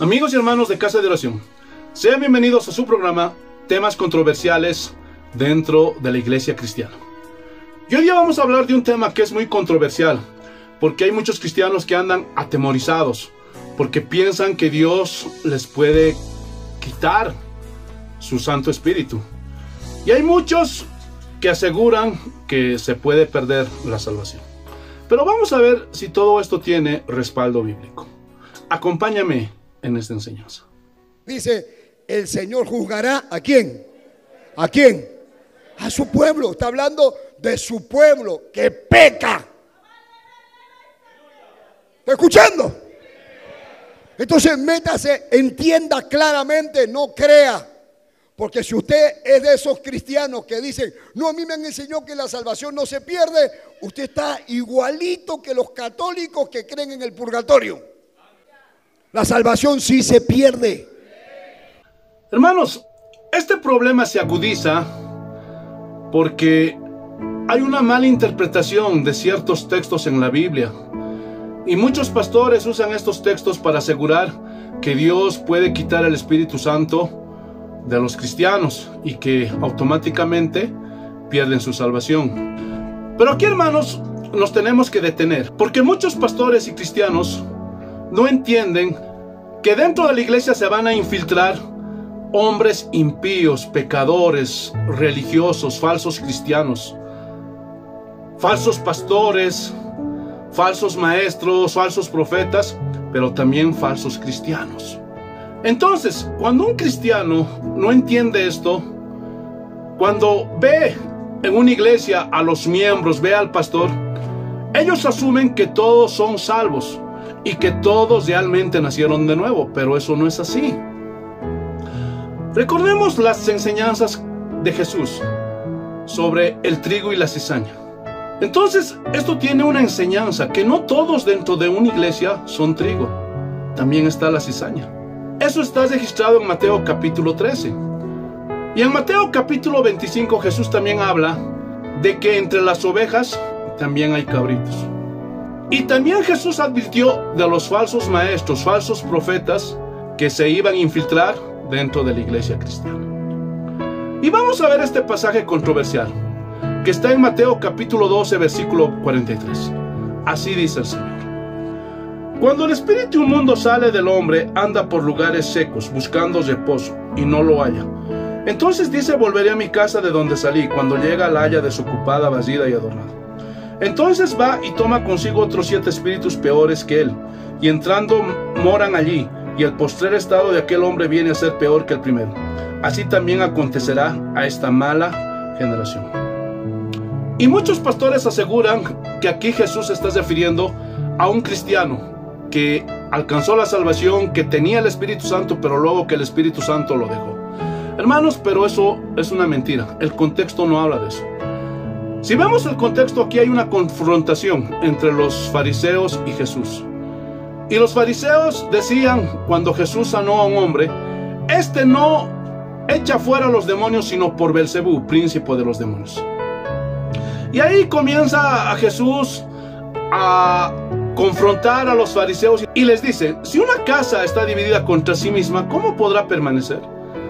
Amigos y hermanos de Casa de Oración, sean bienvenidos a su programa Temas Controversiales dentro de la Iglesia Cristiana. Y hoy día vamos a hablar de un tema que es muy controversial, porque hay muchos cristianos que andan atemorizados, porque piensan que Dios les puede quitar su Santo Espíritu. Y hay muchos que aseguran que se puede perder la salvación. Pero vamos a ver si todo esto tiene respaldo bíblico. Acompáñame en esta enseñanza. Dice, el Señor juzgará ¿a quién? ¿A quién? A su pueblo. Está hablando de su pueblo que peca. ¿Está escuchando? Entonces métase, entienda claramente, no crea. Porque si usted es de esos cristianos que dicen, no, a mí me han enseñado que la salvación no se pierde, usted está igualito que los católicos que creen en el purgatorio. La salvación sí se pierde. Hermanos, este problema se agudiza porque hay una mala interpretación de ciertos textos en la Biblia. Y muchos pastores usan estos textos para asegurar que Dios puede quitar el Espíritu Santo de los cristianos y que automáticamente pierden su salvación. Pero aquí, hermanos, nos tenemos que detener, porque muchos pastores y cristianos no entienden que dentro de la iglesia se van a infiltrar hombres impíos, pecadores, religiosos, falsos cristianos, falsos pastores, falsos maestros, falsos profetas, pero también falsos cristianos. Entonces, cuando un cristiano no entiende esto, cuando ve en una iglesia a los miembros, ve al pastor, ellos asumen que todos son salvos y que todos realmente nacieron de nuevo, pero eso no es así. Recordemos las enseñanzas de Jesús sobre el trigo y la cizaña. Entonces, esto tiene una enseñanza, que no todos dentro de una iglesia son trigo, también está la cizaña. Eso está registrado en Mateo capítulo 13. Y en Mateo capítulo 25 Jesús también habla de que entre las ovejas también hay cabritos. Y también Jesús advirtió de los falsos maestros, falsos profetas que se iban a infiltrar dentro de la iglesia cristiana. Y vamos a ver este pasaje controversial que está en Mateo capítulo 12 versículo 43. Así dice el Señor: cuando el espíritu inmundo sale del hombre, anda por lugares secos buscando reposo y no lo halla. Entonces dice: volveré a mi casa de donde salí. Cuando llega, la halla desocupada, vacía y adornada. Entonces va y toma consigo otros 7 espíritus peores que él, y entrando moran allí, y el postrer estado de aquel hombre viene a ser peor que el primero. Así también acontecerá a esta mala generación. Y muchos pastores aseguran que aquí Jesús se está refiriendo a un cristiano que alcanzó la salvación, que tenía el Espíritu Santo, pero luego que el Espíritu Santo lo dejó. Hermanos, pero eso es una mentira. El contexto no habla de eso. Si vemos el contexto, aquí hay una confrontación entre los fariseos y Jesús. Y los fariseos decían, cuando Jesús sanó a un hombre, este no echa fuera a los demonios, sino por Belcebú, príncipe de los demonios. Y ahí comienza a Jesús a confrontar a los fariseos y les dice: si una casa está dividida contra sí misma, ¿cómo podrá permanecer?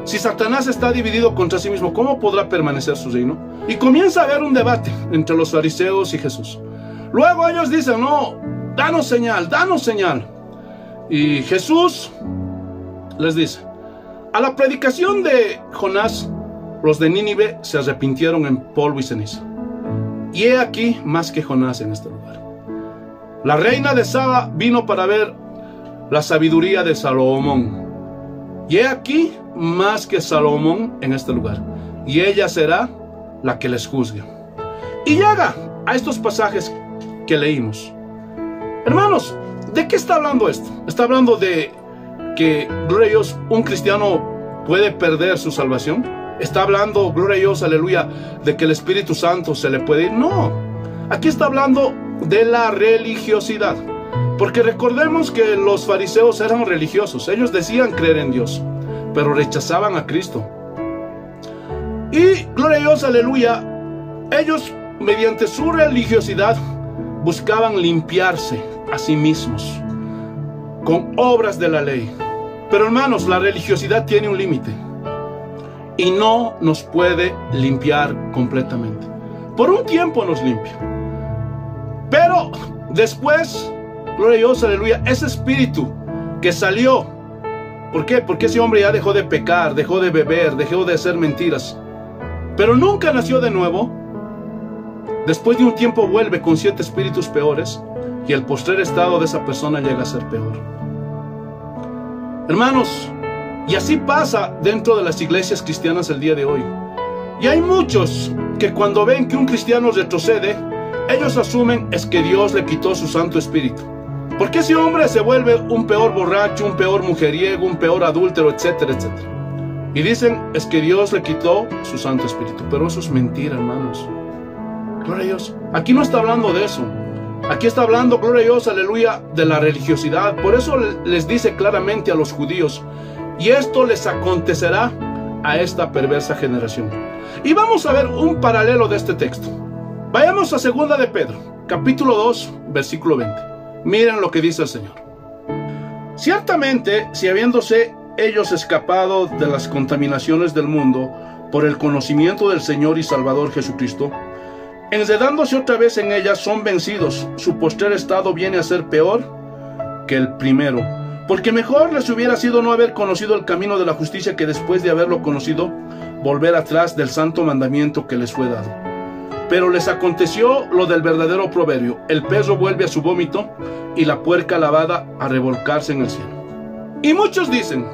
Si Satanás está dividido contra sí mismo, ¿cómo podrá permanecer su reino? Y comienza a haber un debate entre los fariseos y Jesús. Luego ellos dicen: no, danos señal, danos señal. Y Jesús les dice: a la predicación de Jonás, los de Nínive se arrepintieron en polvo y ceniza. Y he aquí más que Jonás en este lugar. La reina de Saba vino para ver la sabiduría de Salomón. Y he aquí más que Salomón en este lugar. Y ella será la que les juzgue. Y llega a estos pasajes que leímos. Hermanos, ¿de qué está hablando esto? Está hablando de que, gloria a Dios, un cristiano puede perder su salvación. Está hablando, gloria a Dios, aleluya, de que el Espíritu Santo se le puede ir. No, aquí está hablando de la religiosidad. Porque recordemos que los fariseos eran religiosos. Ellos decían creer en Dios, pero rechazaban a Cristo. Y, gloria a Dios, aleluya, ellos mediante su religiosidad buscaban limpiarse a sí mismos con obras de la ley. Pero hermanos, la religiosidad tiene un límite y no nos puede limpiar completamente. Por un tiempo nos limpia, pero después, gloria a Dios, aleluya, ese espíritu que salió, ¿por qué? Porque ese hombre ya dejó de pecar, dejó de beber, dejó de hacer mentiras, pero nunca nació de nuevo. Después de un tiempo vuelve con 7 espíritus peores y el postrer estado de esa persona llega a ser peor. Hermanos, y así pasa dentro de las iglesias cristianas el día de hoy. Y hay muchos que cuando ven que un cristiano retrocede, ellos asumen es que Dios le quitó su Santo Espíritu. Porque ese hombre se vuelve un peor borracho, un peor mujeriego, un peor adúltero, etcétera, etcétera. Y dicen es que Dios le quitó su Santo Espíritu. Pero eso es mentira, hermanos. Gloria a Dios. Aquí no está hablando de eso. Aquí está hablando, gloria a Dios, aleluya, de la religiosidad. Por eso les dice claramente a los judíos, y esto les acontecerá a esta perversa generación. Y vamos a ver un paralelo de este texto. Vayamos a 2 de Pedro, capítulo 2, versículo 20. Miren lo que dice el Señor. Ciertamente, si habiéndose ellos escapado de las contaminaciones del mundo por el conocimiento del Señor y Salvador Jesucristo, enredándose otra vez en ellas, son vencidos. Su postrer estado viene a ser peor que el primero. Porque mejor les hubiera sido no haber conocido el camino de la justicia que después de haberlo conocido, volver atrás del santo mandamiento que les fue dado. Pero les aconteció lo del verdadero proverbio: el perro vuelve a su vómito y la puerca lavada a revolcarse en el cielo. Y muchos dicen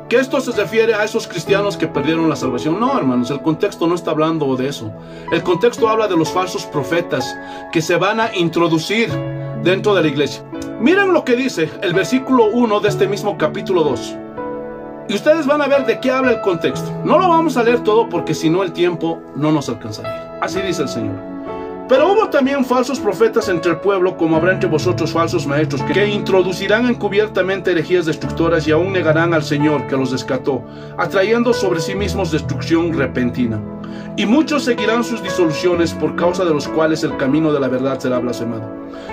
que esto se refiere a esos cristianos que perdieron la salvación. No, hermanos, el contexto no está hablando de eso. El contexto habla de los falsos profetas que se van a introducir dentro de la iglesia. Miren lo que dice el versículo 1 de este mismo capítulo 2. Y ustedes van a ver de qué habla el contexto. No lo vamos a leer todo porque si no el tiempo no nos alcanzaría. Así dice el Señor. Pero hubo también falsos profetas entre el pueblo, como habrá entre vosotros falsos maestros, que introducirán encubiertamente herejías destructoras y aún negarán al Señor que los rescató, atrayendo sobre sí mismos destrucción repentina. Y muchos seguirán sus disoluciones, por causa de los cuales el camino de la verdad será blasfemado.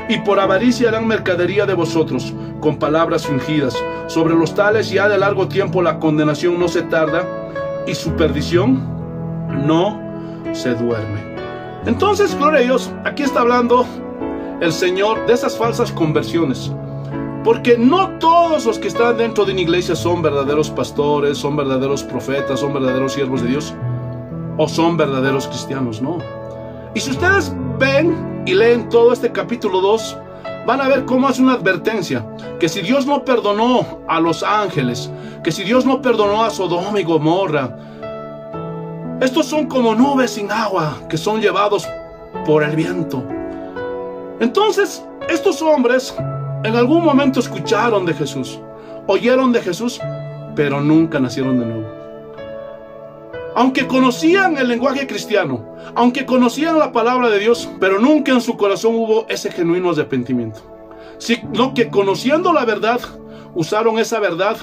Y por avaricia harán mercadería de vosotros, con palabras fingidas. Sobre los tales ya de largo tiempo la condenación no se tarda, y su perdición no se duerme. Entonces, gloria a Dios, aquí está hablando el Señor de esas falsas conversiones. Porque no todos los que están dentro de una iglesia son verdaderos pastores, son verdaderos profetas, son verdaderos siervos de Dios, o son verdaderos cristianos, no. Y si ustedes ven y leen todo este capítulo 2, van a ver cómo hace una advertencia, que si Dios no perdonó a los ángeles, que si Dios no perdonó a Sodoma y Gomorra, estos son como nubes sin agua que son llevados por el viento. Entonces, estos hombres en algún momento escucharon de Jesús, oyeron de Jesús, pero nunca nacieron de nuevo. Aunque conocían el lenguaje cristiano, aunque conocían la palabra de Dios, pero nunca en su corazón hubo ese genuino arrepentimiento. Sino que conociendo la verdad, usaron esa verdad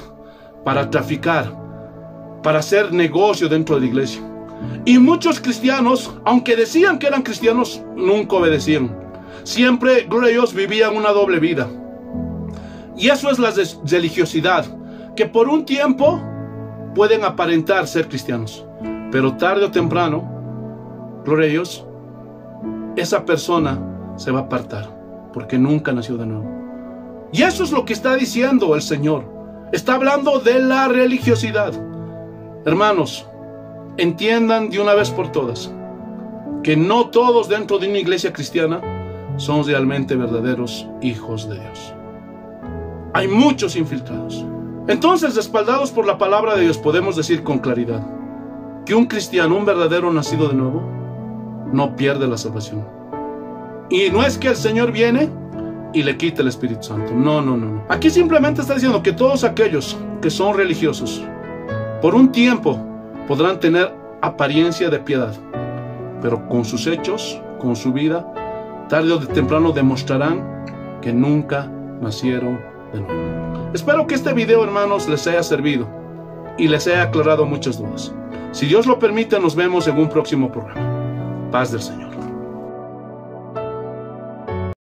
para traficar, para hacer negocio dentro de la iglesia. Y muchos cristianos, aunque decían que eran cristianos, nunca obedecían. Siempre, gloria a Dios, vivían una doble vida. Y eso es la religiosidad, que por un tiempo pueden aparentar ser cristianos, pero tarde o temprano, gloria a Dios, esa persona se va a apartar, porque nunca nació de nuevo. Y eso es lo que está diciendo el Señor. Está hablando de la religiosidad. Hermanos, entiendan de una vez por todas que no todos dentro de una iglesia cristiana son realmente verdaderos hijos de Dios. Hay muchos infiltrados. Entonces, respaldados por la palabra de Dios, podemos decir con claridad que un cristiano, un verdadero nacido de nuevo, no pierde la salvación. Y no es que el Señor viene y le quite el Espíritu Santo. No, no, no. Aquí simplemente está diciendo que todos aquellos que son religiosos, por un tiempo podrán tener apariencia de piedad, pero con sus hechos, con su vida, tarde o temprano demostrarán que nunca nacieron de nuevo. Espero que este video, hermanos, les haya servido y les haya aclarado muchas dudas. Si Dios lo permite, nos vemos en un próximo programa. Paz del Señor.